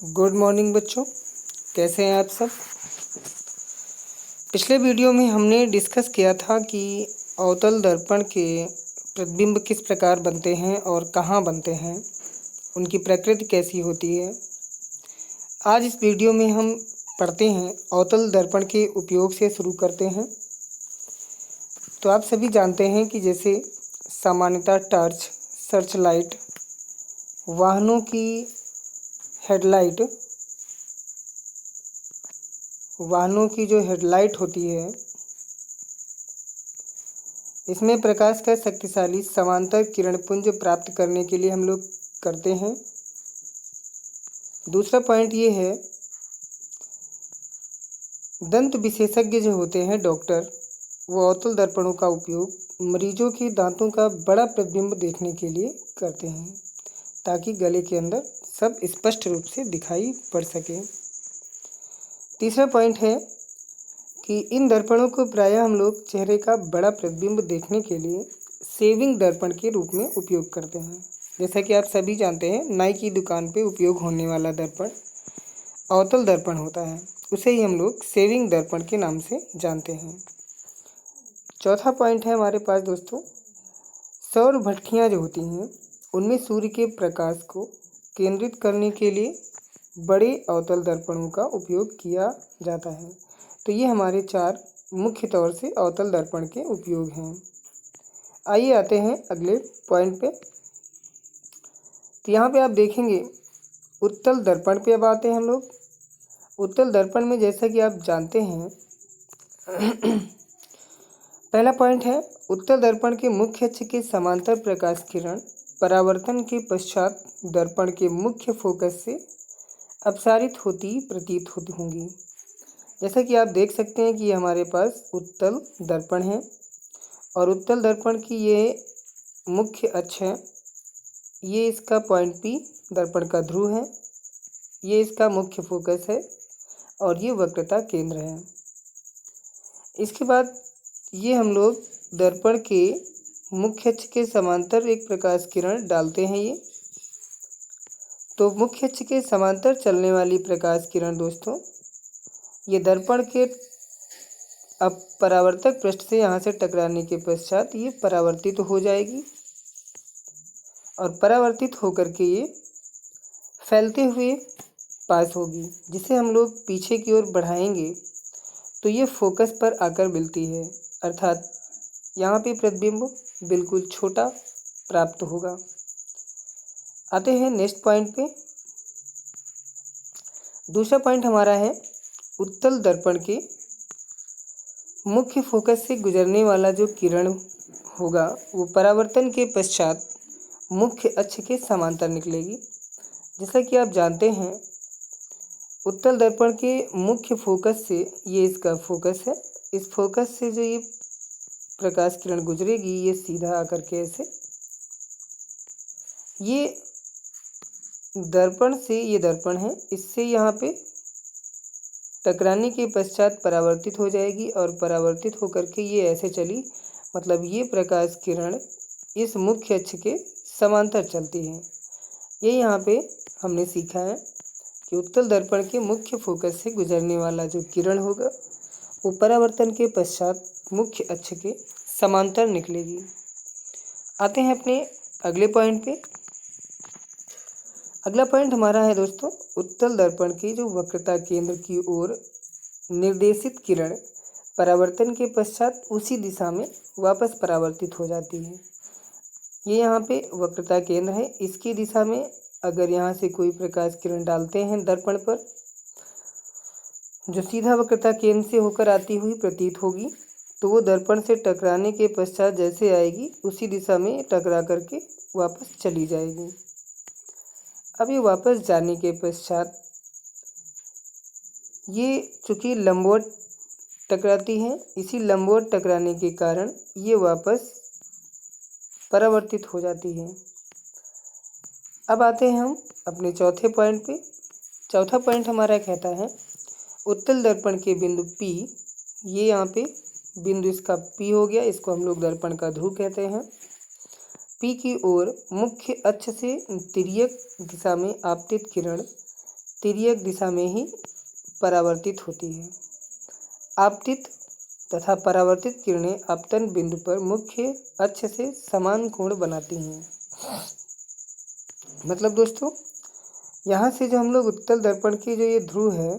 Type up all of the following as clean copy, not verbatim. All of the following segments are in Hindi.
गुड मॉर्निंग बच्चों, कैसे हैं आप सब। पिछले वीडियो में हमने डिस्कस किया था कि अवतल दर्पण के प्रतिबिंब किस प्रकार बनते हैं और कहाँ बनते हैं, उनकी प्रकृति कैसी होती है। आज इस वीडियो में हम पढ़ते हैं अवतल दर्पण के उपयोग से शुरू करते हैं। तो आप सभी जानते हैं कि जैसे सामान्यतः टॉर्च, सर्च लाइट, वाहनों की हेडलाइट, वाहनों की जो हेडलाइट होती है, इसमें प्रकाश का शक्तिशाली समांतर किरणपुंज प्राप्त करने के लिए हम लोग करते हैं। दूसरा पॉइंट ये है, दंत विशेषज्ञ जो होते हैं डॉक्टर, वो अवतल दर्पणों का उपयोग मरीजों के दांतों का बड़ा प्रतिबिंब देखने के लिए करते हैं, ताकि गले के अंदर सब स्पष्ट रूप से दिखाई पड़ सके। तीसरा पॉइंट है कि इन दर्पणों को प्रायः हम लोग चेहरे का बड़ा प्रतिबिंब देखने के लिए सेविंग दर्पण के रूप में उपयोग करते हैं। जैसा कि आप सभी जानते हैं, नाई की दुकान पे उपयोग होने वाला दर्पण अवतल दर्पण होता है, उसे ही हम लोग सेविंग दर्पण के नाम से जानते हैं। चौथा पॉइंट है हमारे पास दोस्तों, सौर भट्ठियाँ जो होती हैं, उनमें सूर्य के प्रकाश को केंद्रित करने के लिए बड़े अवतल दर्पणों का उपयोग किया जाता है। तो ये हमारे 4 मुख्य तौर से अवतल दर्पण के उपयोग हैं। आइए आते हैं अगले पॉइंट पे। तो यहाँ पे आप देखेंगे उत्तल दर्पण पे अब आते हैं हम लोग। उत्तल दर्पण में जैसा कि आप जानते हैं पहला पॉइंट है, उत्तल दर्पण के मुख्य अक्ष के समांतर प्रकाश किरण परावर्तन के पश्चात दर्पण के मुख्य फोकस से अपसारित होती प्रतीत होती होंगी। जैसा कि आप देख सकते हैं कि हमारे पास उत्तल दर्पण है और उत्तल दर्पण की ये मुख्य अक्ष है, ये इसका पॉइंट पी दर्पण का ध्रुव है, ये इसका मुख्य फोकस है और ये वक्रता केंद्र है। इसके बाद ये हम लोग दर्पण के मुख्य अक्ष के समांतर एक प्रकाश किरण डालते हैं। ये तो मुख्य अक्ष के समांतर चलने वाली प्रकाश किरण दोस्तों, ये दर्पण के अब परावर्तक पृष्ठ से यहाँ से टकराने के पश्चात ये परावर्तित हो जाएगी और परावर्तित होकर के ये फैलते हुए पास होगी, जिसे हम लोग पीछे की ओर बढ़ाएंगे तो ये फोकस पर आकर मिलती है, अर्थात यहाँ पे प्रतिबिंब बिल्कुल छोटा प्राप्त होगा। आते हैं नेक्स्ट पॉइंट पे। दूसरा पॉइंट हमारा है, उत्तल दर्पण के मुख्य फोकस से गुजरने वाला जो किरण होगा वो परावर्तन के पश्चात मुख्य अक्ष के समांतर निकलेगी। जैसा कि आप जानते हैं, उत्तल दर्पण के मुख्य फोकस से, ये इसका फोकस है, इस फोकस से जो ये प्रकाश किरण गुजरेगी ये सीधा आकर के ऐसे ये दर्पण से, ये दर्पण है, इससे यहाँ पे टकराने के पश्चात परावर्तित हो जाएगी और परावर्तित होकर के ये ऐसे चली, मतलब ये प्रकाश किरण इस मुख्य अक्ष के समांतर चलती है। ये यहाँ पे हमने सीखा है कि उत्तल दर्पण के मुख्य फोकस से गुजरने वाला जो किरण होगा वो परावर्तन के पश्चात मुख्य अक्ष के समांतर निकलेगी। आते हैं अपने अगले पॉइंट पे। अगला पॉइंट हमारा है दोस्तों, उत्तल दर्पण की जो वक्रता केंद्र की ओर निर्देशित किरण परावर्तन के पश्चात उसी दिशा में वापस परावर्तित हो जाती है। ये यहाँ पे वक्रता केंद्र है, इसकी दिशा में अगर यहाँ से कोई प्रकाश किरण डालते हैं दर्पण पर, जो सीधा वक्रता केंद्र से होकर आती हुई प्रतीत होगी, तो वो दर्पण से टकराने के पश्चात जैसे आएगी उसी दिशा में टकरा करके वापस चली जाएगी। अब ये वापस जाने के पश्चात ये चूँकि लंबवत टकराती है, इसी लंबवत टकराने के कारण ये वापस परावर्तित हो जाती है। अब आते हैं हम अपने चौथे पॉइंट पे। चौथा पॉइंट हमारा कहता है, उत्तल दर्पण के बिंदु P, ये यहाँ पे बिंदु इसका P हो गया, इसको हम लोग दर्पण का ध्रुव कहते हैं। P की ओर मुख्य अक्ष से तिर्यक दिशा में आपतित किरण तिर्यक दिशा में ही परावर्तित होती है। आपतित तथा परावर्तित किरणें आपतन बिंदु पर मुख्य अक्ष से समान कोण बनाती हैं। मतलब दोस्तों, यहाँ से जो हम लोग उत्तल दर्पण की जो ये ध्रुव है,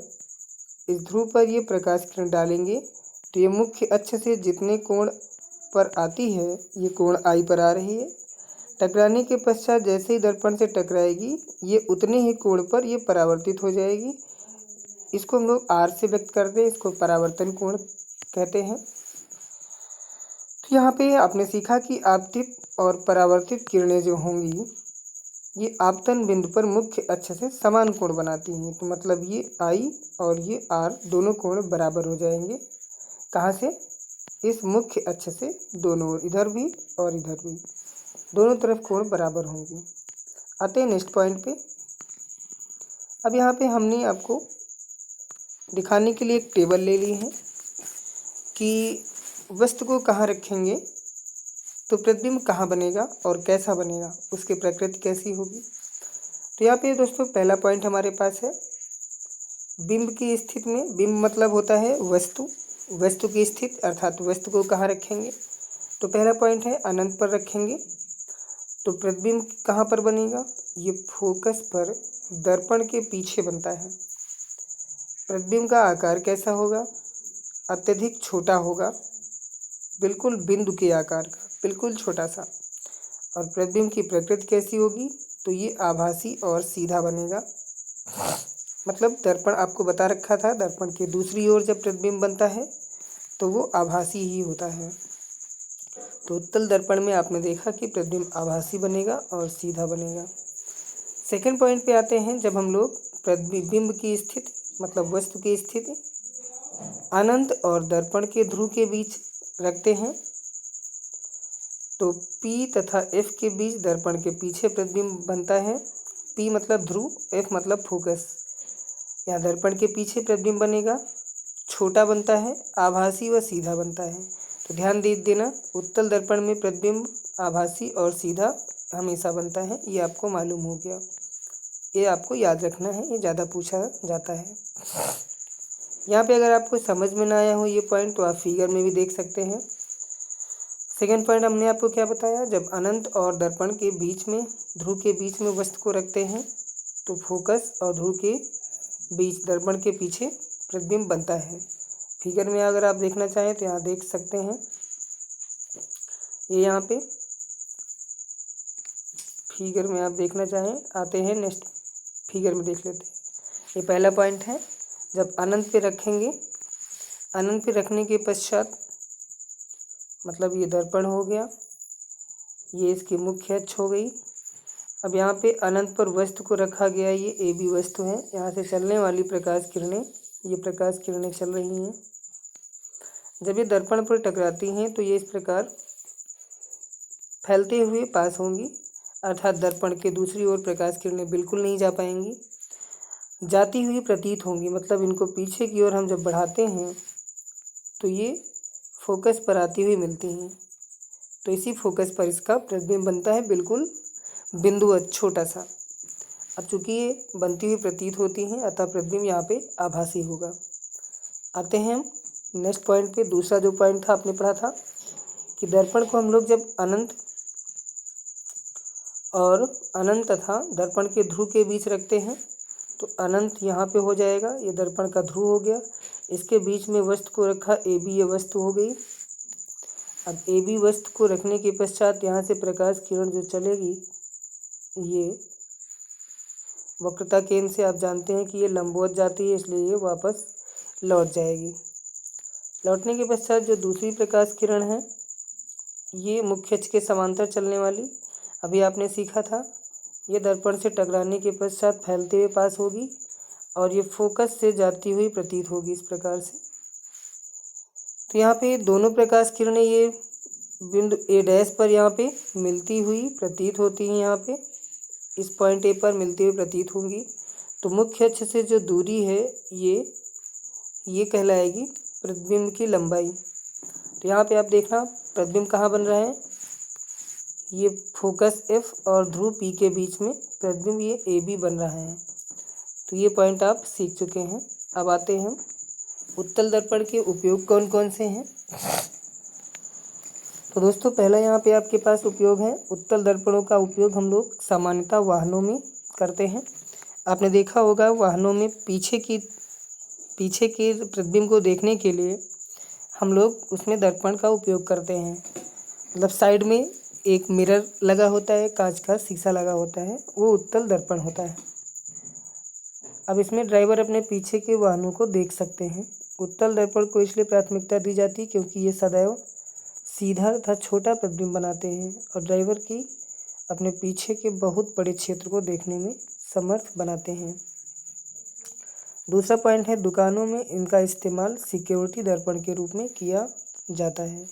इस ध्रुव पर ये प्रकाश किरण डालेंगे तो ये मुख्य अक्ष से जितने कोण पर आती है, ये कोण आई पर आ रही है। टकराने के पश्चात जैसे ही दर्पण से टकराएगी, ये उतने ही कोण पर ये परावर्तित हो जाएगी। इसको हम लोग आर से व्यक्त करते हैं, इसको परावर्तन कोण कहते हैं। तो यहाँ पे आपने सीखा कि आपतित और परावर्तित किरणें जो होंगी, ये आपतन बिंदु पर मुख्य अक्ष से समान कोण बनाती हैं। तो मतलब ये आई और ये आर दोनों कोण बराबर हो जाएंगे। कहाँ से? इस मुख्य अक्ष से दोनों ओर, इधर भी और इधर भी, दोनों तरफ कोण बराबर होंगे। आते हैं नेक्स्ट पॉइंट पे। अब यहाँ पे हमने आपको दिखाने के लिए एक टेबल ले ली है कि वस्तु को कहाँ रखेंगे तो प्रतिबिंब कहाँ बनेगा और कैसा बनेगा, उसकी प्रकृति कैसी होगी। तो यहाँ पे दोस्तों पहला पॉइंट हमारे पास है बिंब की स्थिति में। बिंब मतलब होता है वस्तु, वस्तु की स्थिति अर्थात वस्तु को कहाँ रखेंगे। तो पहला पॉइंट है अनंत पर रखेंगे। तो प्रतिबिंब कहाँ पर बनेगा? ये फोकस पर दर्पण के पीछे बनता है। प्रतिबिंब का आकार कैसा होगा? अत्यधिक छोटा होगा, बिल्कुल बिंदु के आकार का, बिल्कुल छोटा सा। और प्रतिबिंब की प्रकृति कैसी होगी? तो ये आभासी और सीधा बनेगा। मतलब दर्पण आपको बता रखा था, दर्पण के दूसरी ओर जब प्रतिबिंब बनता है तो वो आभासी ही होता है। तो उत्तल दर्पण में आपने देखा कि प्रतिबिंब आभासी बनेगा और सीधा बनेगा। सेकंड पॉइंट पे आते हैं, जब हम लोग प्रतिबिंब की स्थिति मतलब वस्तु की स्थिति अनंत और दर्पण के ध्रुव के बीच रखते हैं तो P तथा F के बीच दर्पण के पीछे प्रतिबिंब बनता है। P मतलब ध्रुव, F मतलब फोकस। यहाँ दर्पण के पीछे प्रतिबिंब बनेगा, छोटा बनता है, आभासी व सीधा बनता है। तो ध्यान दे देना, उत्तल दर्पण में प्रतिबिंब आभासी और सीधा हमेशा बनता है। ये आपको मालूम हो गया, ये आपको याद रखना है, ये ज़्यादा पूछा जाता है। यहाँ पे अगर आपको समझ में ना आया हो ये पॉइंट तो आप फिगर में भी देख सकते हैं। सेकेंड पॉइंट हमने आपको क्या बताया, जब अनंत और दर्पण के बीच में ध्रुव के बीच में वस्तु को रखते हैं तो फोकस और ध्रुव के बीच दर्पण के पीछे प्रतिबिंब बनता है। फिगर में अगर आप देखना चाहें तो यहाँ देख सकते हैं, ये यहाँ पे फिगर में आप देखना चाहें, आते हैं नेक्स्ट फिगर में देख लेते हैं। ये पहला पॉइंट है, जब अनंत पे रखेंगे, अनंत पे रखने के पश्चात मतलब ये दर्पण हो गया, ये इसकी मुख्य अक्ष हो गई। अब यहाँ पे अनंत पर वस्तु को रखा गया, ये ए बी वस्तु है। यहाँ से चलने वाली प्रकाश किरणें, ये प्रकाश किरणें चल रही हैं। जब ये दर्पण पर टकराती हैं तो ये इस प्रकार फैलते हुए पास होंगी, अर्थात दर्पण के दूसरी ओर प्रकाश किरणें बिल्कुल नहीं जा पाएंगी, जाती हुई प्रतीत होंगी। मतलब इनको पीछे की ओर हम जब बढ़ाते हैं तो ये फोकस पर आती हुई मिलती हैं। तो इसी फोकस पर इसका प्रतिबिंब बनता है, बिल्कुल बिंदु छोटा सा। अब चूंकि ये बनती हुई प्रतीत होती हैं अतः प्रतिबिंब यहाँ पे आभासी होगा। आते हैं हम नेक्स्ट पॉइंट पे। दूसरा जो पॉइंट था आपने पढ़ा था कि दर्पण को हम लोग जब अनंत तथा दर्पण के ध्रुव के बीच रखते हैं तो अनंत यहाँ पे हो जाएगा, ये दर्पण का ध्रुव हो गया। इसके बीच में वस्तु को रखा, ए बी ये वस्तु हो गई। अब ए बी वस्तु को रखने के पश्चात यहाँ से प्रकाश किरण जो चलेगी, ये वक्रता केंद्र से आप जानते हैं कि ये लंबवत जाती है, इसलिए ये वापस लौट जाएगी। लौटने के पश्चात जो दूसरी प्रकाश किरण है, ये मुख्य अक्ष के समांतर चलने वाली, अभी आपने सीखा था, ये दर्पण से टकराने के पश्चात फैलते हुए पास होगी और ये फोकस से जाती हुई प्रतीत होगी इस प्रकार से। तो यहाँ पे दोनों प्रकाश किरणें ये बिंदु ए डैश पर यहाँ पे मिलती हुई प्रतीत होती हैं, यहाँ पे इस पॉइंट ए पर मिलती हुई प्रतीत होंगी। तो मुख्य अक्ष से जो दूरी है ये कहलाएगी प्रतिबिंब की लंबाई। तो यहाँ पे आप देखना प्रतिबिंब कहाँ बन रहा है, ये फोकस एफ और ध्रुव पी के बीच में प्रतिबिंब ये ए बी बन रहा है। तो ये पॉइंट आप सीख चुके हैं। अब आते हैं उत्तल दर्पण के उपयोग कौन कौन से हैं। तो दोस्तों पहला यहाँ पे आपके पास उपयोग है, उत्तल दर्पणों का उपयोग हम लोग सामान्यतः वाहनों में करते हैं। आपने देखा होगा वाहनों में पीछे के प्रतिबिंब को देखने के लिए हम लोग उसमें दर्पण का उपयोग करते हैं। मतलब साइड में एक मिरर लगा होता है, कांच का शीशा लगा होता है, वो उत्तल दर्पण होता है। अब इसमें ड्राइवर अपने पीछे के वाहनों को देख सकते हैं। उत्तल दर्पण को इसलिए प्राथमिकता दी जाती है क्योंकि ये सदैव सीधा तथा छोटा प्रतिबिंब बनाते हैं और ड्राइवर की अपने पीछे के बहुत बड़े क्षेत्र को देखने में समर्थ बनाते हैं। दूसरा पॉइंट है, दुकानों में इनका इस्तेमाल सिक्योरिटी दर्पण के रूप में किया जाता है।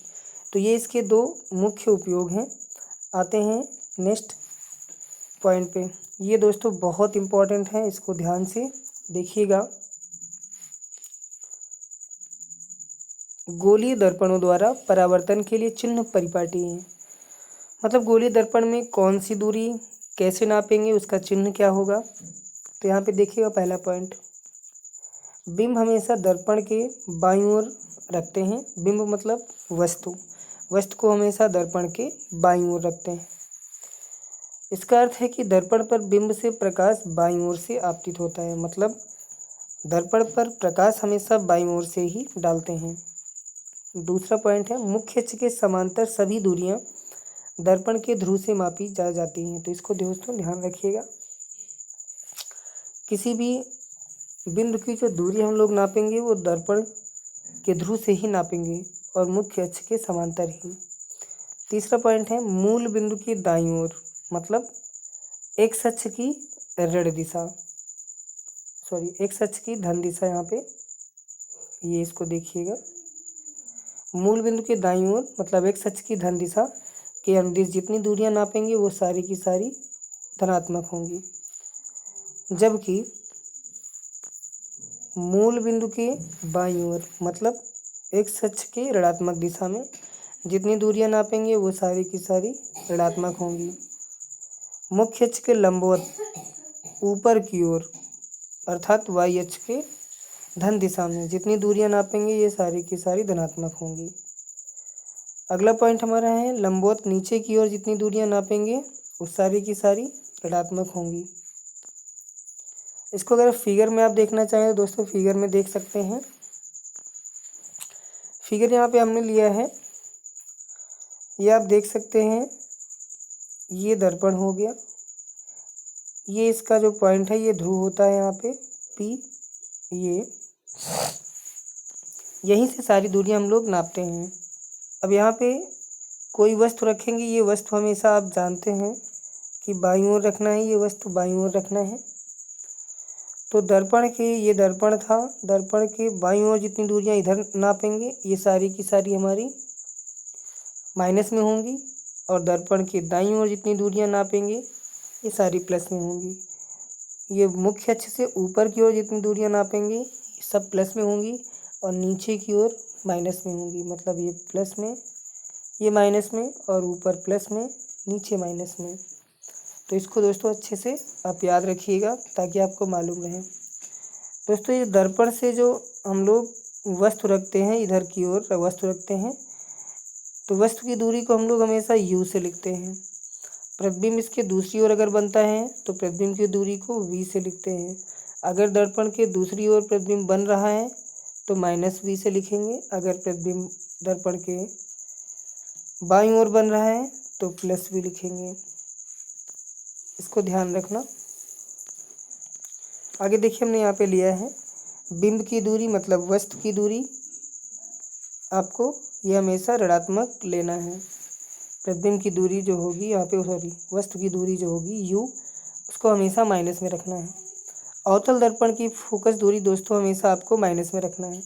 तो ये इसके दो मुख्य उपयोग हैं। आते हैं नेक्स्ट पॉइंट पे। ये दोस्तों बहुत इम्पोर्टेंट है, इसको ध्यान से देखिएगा। गोलीय दर्पणों द्वारा परावर्तन के लिए चिन्ह परिपाटी हैं। मतलब गोलीय दर्पण में कौन सी दूरी कैसे नापेंगे, उसका चिन्ह क्या होगा। तो यहाँ पे देखिएगा पहला पॉइंट, बिंब हमेशा दर्पण के बाईं ओर रखते हैं। बिंब मतलब वस्तु को हमेशा दर्पण के बाईं ओर रखते हैं। इसका अर्थ है कि दर्पण पर बिंब से प्रकाश बाईं ओर से आपतित होता है। मतलब दर्पण पर प्रकाश हमेशा बाईं ओर से ही डालते हैं। दूसरा पॉइंट है, मुख्य अक्ष के समांतर सभी दूरियां दर्पण के ध्रुव से मापी जा जाती हैं। तो इसको दोस्तों ध्यान रखिएगा, किसी भी बिंदु की जो दूरी हम लोग नापेंगे वो दर्पण के ध्रुव से ही नापेंगे और मुख्य अक्ष के समांतर ही। तीसरा पॉइंट है, मूल बिंदु की दाईं ओर, मतलब एक्स अक्ष की ऋण दिशा, एक्स अक्ष की धन दिशा। यहाँ पे ये इसको देखिएगा, मूल बिंदु के दाईं ओर मतलब एक्स अक्ष की धन दिशा के अनुदिश जितनी दूरियां नापेंगे वो सारी की सारी धनात्मक होंगी, जबकि मूल बिंदु के बाईं ओर मतलब एक्स अक्ष के ऋणात्मक दिशा में जितनी दूरियां नापेंगे वो सारी की सारी ऋणात्मक होंगी। मुख्य अक्ष के लंबवत ऊपर की ओर अर्थात वाई अक्ष के धन दिशा में जितनी दूरियां नापेंगे ये सारी की सारी धनात्मक होंगी। अगला पॉइंट हमारा है, लंबवत नीचे की ओर जितनी दूरियां नापेंगे वो सारी की सारी ऋणात्मक होंगी। इसको अगर फिगर में आप देखना चाहें तो दोस्तों फिगर में देख सकते हैं। फिगर यहाँ पे हमने लिया है, ये आप देख सकते हैं, ये दर्पण हो गया, ये इसका जो पॉइंट है ये ध्रुव होता है यहाँ पे P, ये यहीं से सारी दूरियां हम लोग नापते हैं। अब यहाँ पे कोई वस्तु रखेंगे, ये वस्तु हमेशा आप जानते हैं कि बाईं ओर रखना है, ये वस्तु बाईं ओर रखना है। तो दर्पण के, ये दर्पण था, दर्पण के बाईं ओर जितनी दूरियां इधर नापेंगे ये सारी की सारी हमारी माइनस में होंगी और दर्पण के दाईं ओर जितनी दूरियां नापेंगे ये सारी प्लस में होंगी। ये मुख्य अक्ष से ऊपर की ओर जितनी दूरियां नापेंगे ये सब प्लस में होंगी और नीचे की ओर माइनस में होंगी। मतलब ये प्लस में, ये माइनस में और ऊपर प्लस में नीचे माइनस में। तो इसको दोस्तों अच्छे से आप याद रखिएगा ताकि आपको मालूम रहे। दोस्तों ये दर्पण से जो हम लोग वस्तु रखते हैं, इधर की ओर वस्तु रखते हैं, तो वस्तु की दूरी को हम लोग हमेशा u से लिखते हैं। प्रतिबिंब इसके दूसरी ओर अगर बनता है तो प्रतिबिंब की दूरी को v से लिखते हैं। अगर दर्पण के दूसरी ओर प्रतिबिंब बन रहा है तो -v से लिखेंगे। अगर प्रतिबिंब दर्पण के बाईं ओर बन रहा है तो +v लिखेंगे। इसको ध्यान रखना। आगे देखिए हमने यहाँ पे लिया है बिंब की दूरी मतलब वस्तु की दूरी, आपको ये हमेशा ऋणात्मक लेना है। प्रतिबिंब की दूरी जो होगी यहाँ पे वस्तु की दूरी जो होगी u, उसको हमेशा माइनस में रखना है। अवतल दर्पण की फोकस दूरी दोस्तों हमेशा आपको माइनस में रखना है।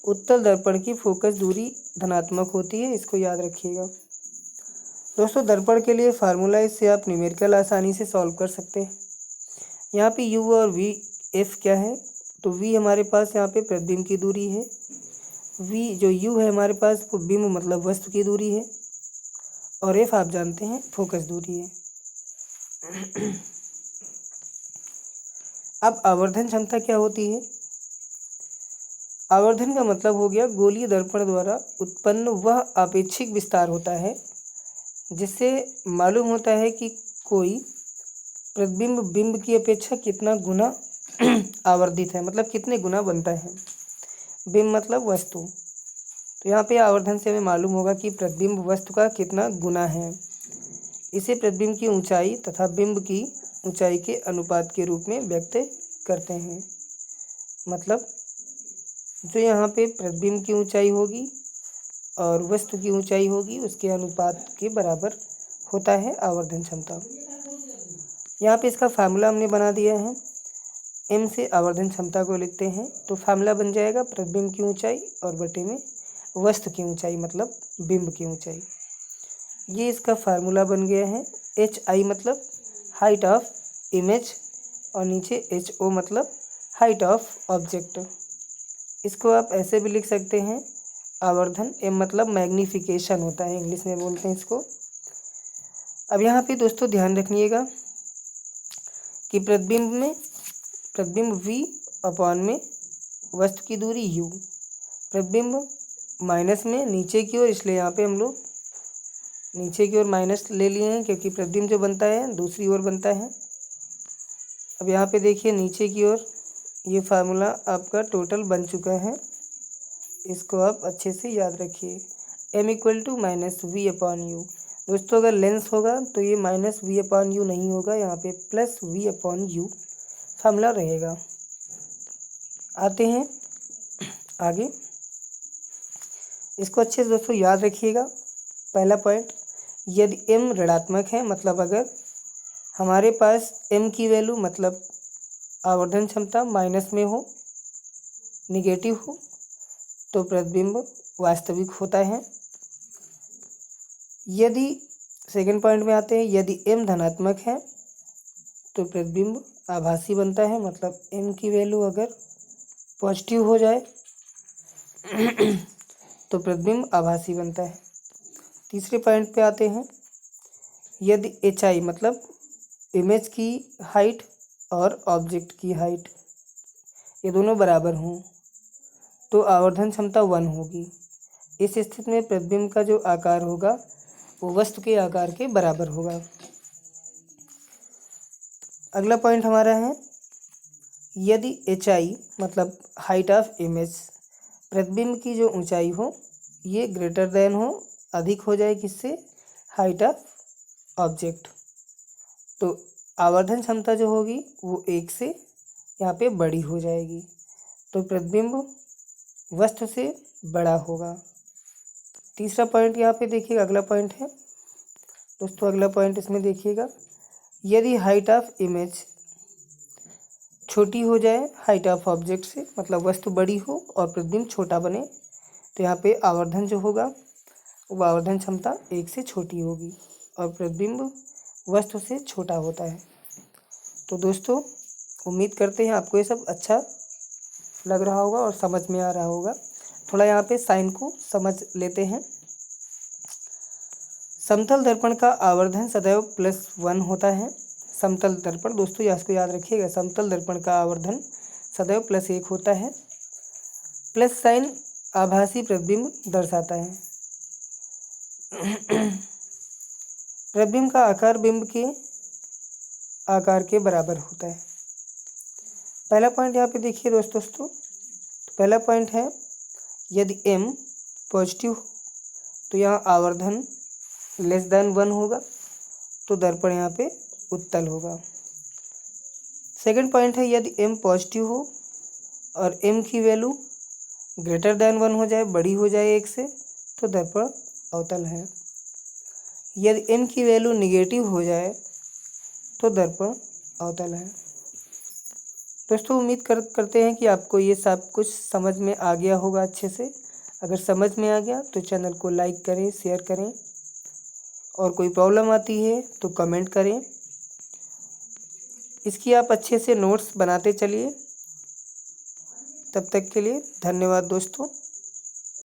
उत्तल दर्पण की फोकस दूरी धनात्मक होती है, इसको याद रखिएगा। दोस्तों दर्पण के लिए फार्मूला, इससे आप न्यूमेरिकल आसानी से सॉल्व कर सकते हैं। यहाँ पे u और v f क्या है, तो v हमारे पास यहाँ पे प्रतिबिंब की दूरी है, v जो u है हमारे पास वो बिंब मतलब वस्तु की दूरी है और f आप जानते हैं फोकस दूरी है। अब आवर्धन क्षमता क्या होती है? आवर्धन का मतलब हो गया गोलीय दर्पण द्वारा उत्पन्न वह आपेक्षिक विस्तार होता है जिससे मालूम होता है कि कोई प्रतिबिंब बिंब की अपेक्षा कितना गुना आवर्धित है, मतलब कितने गुना बनता है। बिंब मतलब वस्तु, तो यहाँ पे आवर्धन से हमें मालूम होगा कि प्रतिबिंब वस्तु का कितना गुना है। इसे प्रतिबिंब की ऊंचाई तथा बिंब की ऊंचाई के अनुपात के रूप में व्यक्त करते हैं। मतलब जो यहाँ पे प्रतिबिंब की ऊंचाई होगी और वस्तु की ऊंचाई होगी उसके अनुपात के बराबर होता है आवर्धन क्षमता। यहाँ पे इसका फार्मूला हमने बना दिया है। m से आवर्धन क्षमता को लिखते हैं तो फार्मूला बन जाएगा प्रतिबिंब की ऊंचाई और बटे में वस्तु की ऊंचाई मतलब बिंब की ऊंचाई। ये इसका फार्मूला बन गया है। HI मतलब हाइट ऑफ इमेज और नीचे HO मतलब हाइट ऑफ ऑब्जेक्ट। इसको आप ऐसे भी लिख सकते हैं आवर्धन, m मतलब मैग्नीफिकेशन होता है, इंग्लिश में बोलते हैं इसको। अब यहाँ पे दोस्तों ध्यान रखिएगा कि प्रतिबिंब v अपॉन में वस्तु की दूरी u, प्रतिबिंब माइनस में नीचे की ओर, इसलिए यहाँ पे हम लोग नीचे की ओर माइनस ले लिए हैं क्योंकि प्रतिबिंब जो बनता है दूसरी ओर बनता है। अब यहाँ पे देखिए नीचे की ओर ये फार्मूला आपका टोटल बन चुका है, इसको आप अच्छे से याद रखिए। m equal to minus v upon u. दोस्तों अगर लेंस होगा तो ये माइनस वी अपॉन यू नहीं होगा, यहाँ पे plus v upon u formula रहेगा। आते हैं आगे, इसको अच्छे से दोस्तों याद रखिएगा। पहला पॉइंट, यदि m ऋणात्मक है, मतलब अगर हमारे पास m की वैल्यू मतलब आवर्धन क्षमता माइनस में हो, निगेटिव हो, तो प्रतिबिंब वास्तविक होता है। यदि सेकंड पॉइंट में आते हैं, यदि m धनात्मक है तो प्रतिबिंब आभासी बनता है, मतलब m की वैल्यू अगर पॉजिटिव हो जाए तो प्रतिबिंब आभासी बनता है। तीसरे पॉइंट पे आते हैं, यदि HI मतलब इमेज की हाइट और ऑब्जेक्ट की हाइट ये दोनों बराबर हों तो आवर्धन क्षमता 1 होगी। इस स्थिति में प्रतिबिंब का जो आकार होगा वो वस्तु के आकार के बराबर होगा। अगला पॉइंट हमारा है, यदि HI मतलब हाइट ऑफ इमेज, प्रतिबिंब की जो ऊंचाई हो ये ग्रेटर देन हो, अधिक हो जाए किससे, हाइट ऑफ ऑब्जेक्ट, तो आवर्धन क्षमता जो होगी वो 1 से यहाँ पे बड़ी हो जाएगी, तो प्रतिबिंब वस्तु से बड़ा होगा। तीसरा पॉइंट यहाँ पे देखिएगा, अगला पॉइंट है दोस्तों, अगला पॉइंट इसमें देखिएगा, यदि हाइट ऑफ इमेज छोटी हो जाए हाइट ऑफ ऑब्जेक्ट से, मतलब वस्तु बड़ी हो और प्रतिबिंब छोटा बने, तो यहाँ पे आवर्धन जो होगा वो आवर्धन क्षमता 1 से छोटी होगी और प्रतिबिंब वस्तु से छोटा होता है। तो दोस्तों उम्मीद करते हैं आपको ये सब अच्छा लग रहा होगा और समझ में आ रहा होगा। थोड़ा यहाँ पे साइन को समझ लेते हैं। समतल दर्पण का आवर्धन सदैव +1 होता है। समतल दर्पण दोस्तों इसको याद रखिएगा, समतल दर्पण का आवर्धन सदैव +1 होता है। प्लस साइन आभासी प्रतिबिंब दर्शाता है। प्रतिबिंब का आकार बिंब के आकार के बराबर होता है। पहला पॉइंट यहाँ पे देखिए दोस्तों, तो पहला पॉइंट है, यदि m पॉजिटिव हो तो यहाँ आवर्धन <<1 होगा तो दर्पण यहाँ पे उत्तल होगा। सेकंड पॉइंट है, यदि m पॉजिटिव हो और m की वैल्यू <<1 हो जाए, बड़ी हो जाए 1 से, तो दर्पण अवतल है। यदि m की वैल्यू निगेटिव हो जाए तो दर्पण अवतल है। दोस्तों उम्मीद करते हैं कि आपको ये सब कुछ समझ में आ गया होगा अच्छे से। अगर समझ में आ गया तो चैनल को लाइक करें, शेयर करें, और कोई प्रॉब्लम आती है तो कमेंट करें। इसकी आप अच्छे से नोट्स बनाते चलिए। तब तक के लिए धन्यवाद दोस्तों।